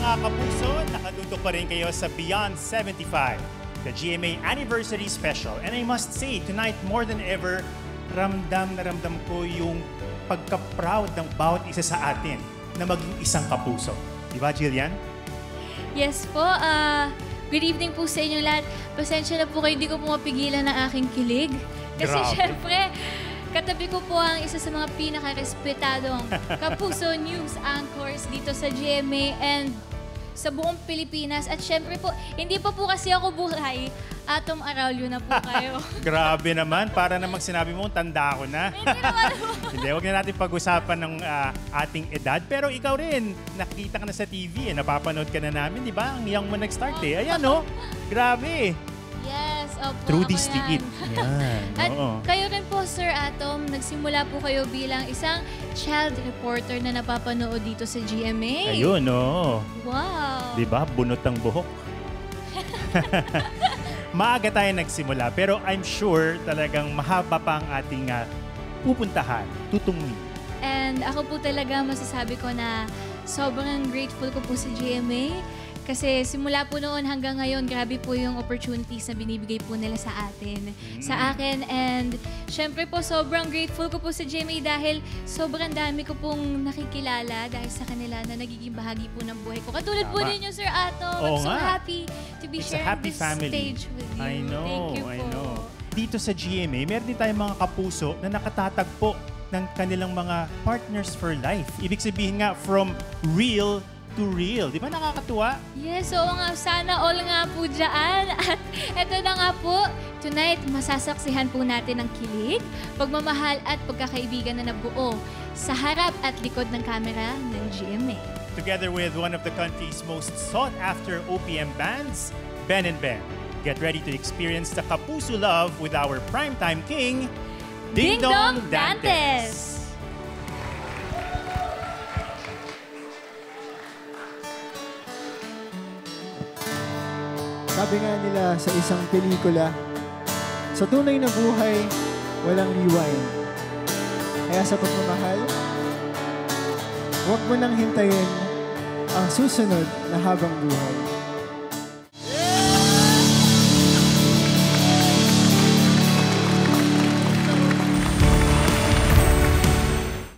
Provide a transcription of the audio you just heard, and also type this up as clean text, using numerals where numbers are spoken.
mga kapuso, nakatutok pa rin kayo sa Beyond 75, the GMA Anniversary Special. And I must say, tonight more than ever, ramdam na ramdam ko yung pagka-proud ng bawat isa sa atin na maging isang kapuso. Di ba, Jillian? Yes po. Good evening po sa inyo lahat. Pasensya na po kayo, hindi ko po mapigilan ng aking kilig. Kasi syempre, katabi ko po ang isa sa mga pinaka-respetadong Kapuso News anchors dito sa GMA and sa buong Pilipinas. At syempre po, hindi pa po kasi ako buhay. Atom Araulio na po kayo. Grabe naman. Para namang sinabi mo, tanda ako na. Hindi naman po. Hindi, huwag na natin pag-usapan ng ating edad. Pero ikaw rin, nakikita ka na sa TV, napapanood ka na namin, di ba? Ang young mo nag-start eh. Ayan, no? Grabe. Yes, opo. Through this ticket. Yan. At kayo rin po, Sir Atom, nagsimula po kayo bilang isang child reporter na napapanood dito sa GMA. Ayun, no? Wow. Di ba? Bunot ang buhok. Maaga tayo nagsimula, pero I'm sure talagang mahaba pa ang ating pupuntahan, tutungin. And ako po talaga masasabi ko na sobrang grateful ko po sa GMA. Kasi simula po noon hanggang ngayon, grabe po yung opportunities na binibigay po nila sa atin, sa akin. And syempre po, sobrang grateful ko po sa GMA dahil sobrang dami ko pong nakikilala dahil sa kanila na nagiging bahagi po ng buhay ko. Katulad po ninyo, Sir Ato. I'm so happy to be sharing this stage with you. I know, Thank you po. I know. Dito sa GMA, meron din tayong mga kapuso na nakatatagpo ng kanilang mga partners for life. Ibig sabihin nga, from real to real. Di ba nakakatuwa? Yes, oo nga. Sana all nga po dyan. At eto na nga po, tonight masasaksihan po natin ang kilig, pagmamahal at pagkakaibigan na nabuo sa harap at likod ng kamera ng GMA. Together with one of the country's most sought-after OPM bands, Ben and Ben. Get ready to experience the Kapuso love with our primetime king, Ding Dong Dantes! Sabi nga nila sa isang pelikula, sa tunay na buhay, walang rewind. Kaya sa pagmamahal, huwag mo nang hintayin ang susunod na habang buhay.